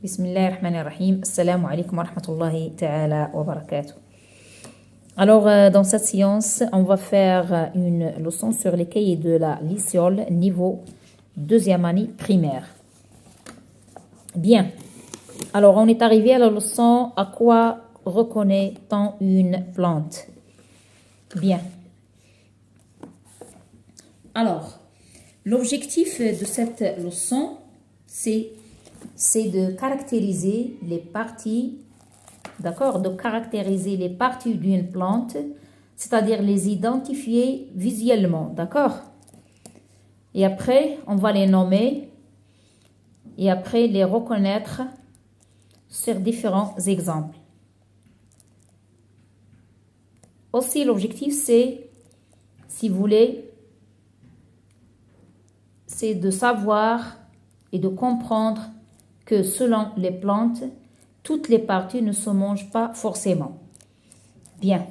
Bismillahirrahmanirrahim. Assalamu alaikum wa rahmatullahi ta'ala wa barakatuh. Alors, dans cette séance, on va faire une leçon sur les cahiers de la lycéole niveau deuxième année primaire. Bien. Alors, on est arrivé à la leçon « À quoi reconnaît-on une plante ?» Bien. Alors, l'objectif de cette leçon, c'est de caractériser les parties, d'accord, de caractériser les parties d'une plante, c'est-à-dire les identifier visuellement, d'accord? Et après, on va les nommer et après les reconnaître sur différents exemples. Aussi, l'objectif, c'est, si vous voulez, c'est de savoir et de comprendre que selon les plantes, toutes les parties ne se mangent pas forcément. Bien.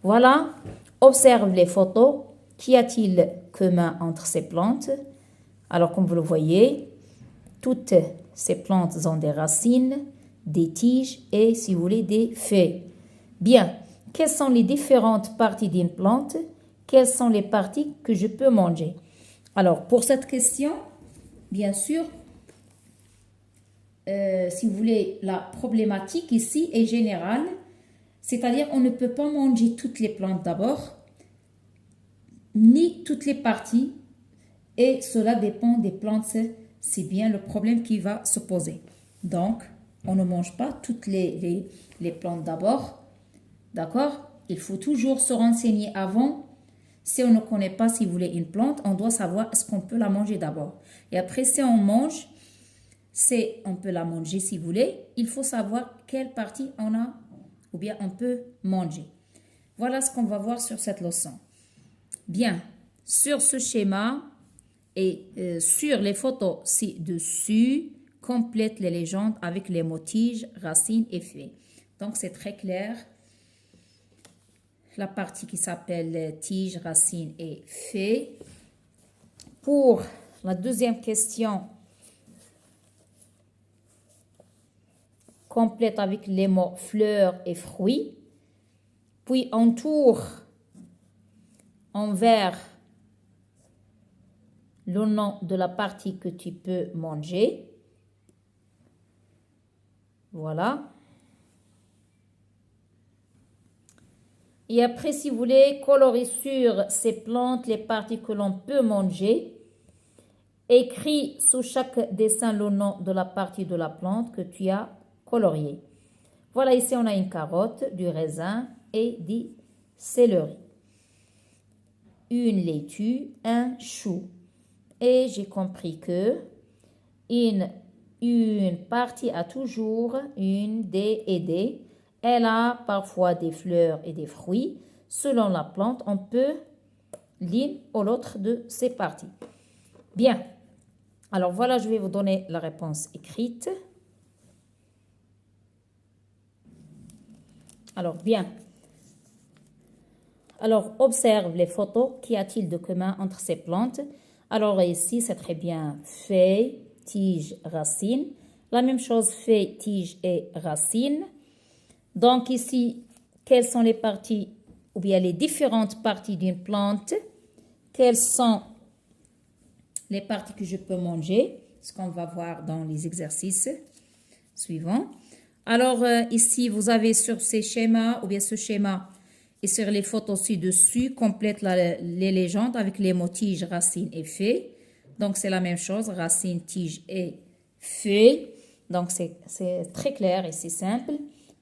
Voilà. Observe les photos. Qu'y a-t-il commun entre ces plantes? Alors, comme vous le voyez, toutes ces plantes ont des racines, des tiges et, si vous voulez, des feuilles. Bien. Quelles sont les différentes parties d'une plante? Quelles sont les parties que je peux manger? Alors, pour cette question, bien sûr, si vous voulez, la problématique ici est générale, c'est-à-dire on ne peut pas manger toutes les plantes d'abord, ni toutes les parties, et cela dépend des plantes, c'est bien le problème qui va se poser. Donc, on ne mange pas toutes les plantes d'abord, d'accord? Il faut toujours se renseigner avant. Si on ne connaît pas, si vous voulez, une plante, on doit savoir est-ce qu'on peut la manger d'abord. Et après, si on mange, on peut la manger si vous voulez. Il faut savoir quelle partie on a ou bien on peut manger. Voilà ce qu'on va voir sur cette leçon. Bien, sur ce schéma et sur les photos ci-dessus, complète les légendes avec les mots tiges, racines et feuilles. Donc, c'est très clair. La partie qui s'appelle tiges, racines et feuilles. Pour la deuxième question, complète avec les mots fleurs et fruits. Puis entoure en vert le nom de la partie que tu peux manger. Voilà. Et après, si vous voulez, colorer sur ces plantes les parties que l'on peut manger. Écris sous chaque dessin le nom de la partie de la plante que tu as coloriée. Voilà, ici on a une carotte, du raisin et du céleri. Une laitue, un chou. Et j'ai compris que une partie a toujours une des et des. Elle a parfois des fleurs et des fruits. Selon la plante, on peut l'une ou l'autre de ces parties. Bien. Alors voilà, je vais vous donner la réponse écrite. Alors, bien. Alors, observe les photos. Qu'y a-t-il de commun entre ces plantes? Alors, ici, c'est très bien feuilles, tiges, racines. La même chose, feuilles, tiges et racines. Donc, ici, quelles sont les parties ou bien les différentes parties d'une plante? Quelles sont les parties que je peux manger? Ce qu'on va voir dans les exercices suivants. Alors, ici, vous avez sur ces schémas, ou bien ce schéma, et sur les photos ci-dessus, complète les légendes avec les mots tiges, racines et feuilles. Donc, c'est la même chose, racines, tiges et feuilles. Donc, c'est très clair et c'est simple.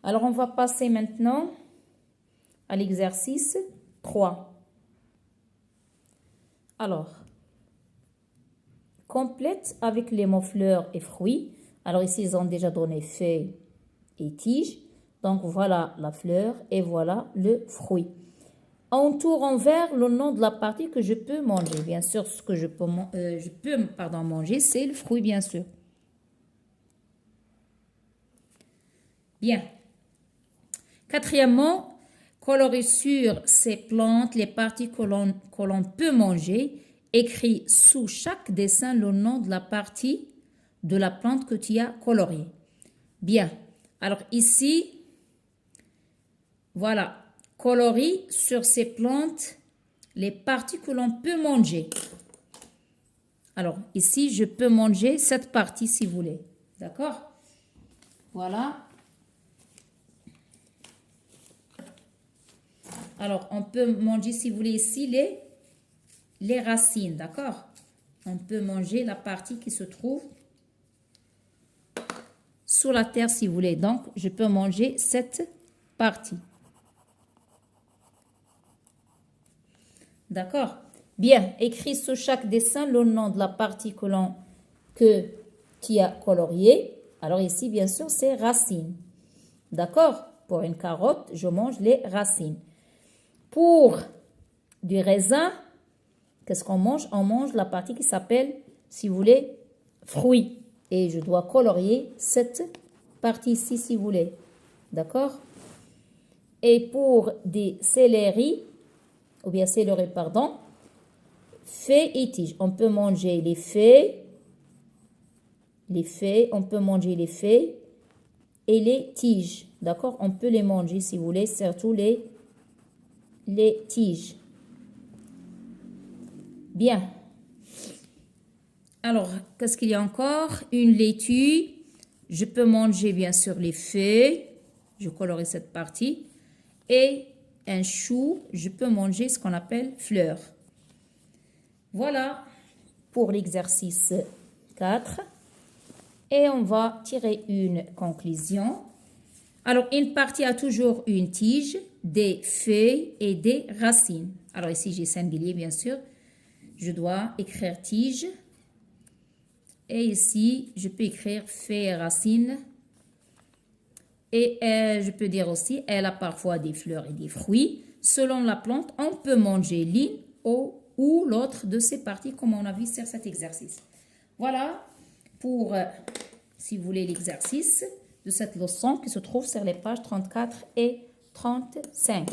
Alors, on va passer maintenant à l'exercice 3. Alors, complète avec les mots fleurs et fruits. Alors, ici, ils ont déjà donné feuilles et tiges. Donc, voilà la fleur et voilà le fruit. Entoure en vert le nom de la partie que je peux manger. Bien sûr, ce que je peux manger, c'est le fruit, bien sûr. Bien. Quatrièmement, colorer sur ces plantes les parties que l'on peut manger. Écris sous chaque dessin le nom de la partie de la plante que tu as coloriée. Bien. Alors ici, voilà, colorie sur ces plantes les parties que l'on peut manger. Alors ici, je peux manger cette partie si vous voulez. D'accord? Voilà. Alors, on peut manger, si vous voulez, ici, les racines, d'accord? On peut manger la partie qui se trouve sous la terre, si vous voulez. Donc, je peux manger cette partie. D'accord? Bien, écris sous chaque dessin le nom de la partie que tu as coloriée. Alors ici, bien sûr, c'est racines. D'accord? Pour une carotte, je mange les racines. Pour du raisin, qu'est-ce qu'on mange? On mange la partie qui s'appelle, si vous voulez, fruits. Et je dois colorier cette partie ici, si vous voulez. D'accord? Et pour des céleri, ou bien céleri, pardon, feuilles et tiges. On peut manger les feuilles, on peut manger les feuilles et les tiges. D'accord? On peut les manger, si vous voulez, surtout les tiges. Bien. Alors, qu'est-ce qu'il y a encore? Une laitue. Je peux manger, bien sûr, les feuilles. Je colorie cette partie. Et un chou, je peux manger ce qu'on appelle fleurs. Voilà pour l'exercice 4. Et on va tirer une conclusion. Alors, une partie a toujours une tige, des feuilles et des racines. Alors ici, j'ai singulier, bien sûr. Je dois écrire tige. Et ici, je peux écrire feuilles et racines. Et je peux dire aussi, elle a parfois des fleurs et des fruits. Selon la plante, on peut manger l'une ou l'autre de ces parties, comme on a vu sur cet exercice. Voilà pour, si vous voulez, l'exercice de cette leçon qui se trouve sur les pages 34 et 35.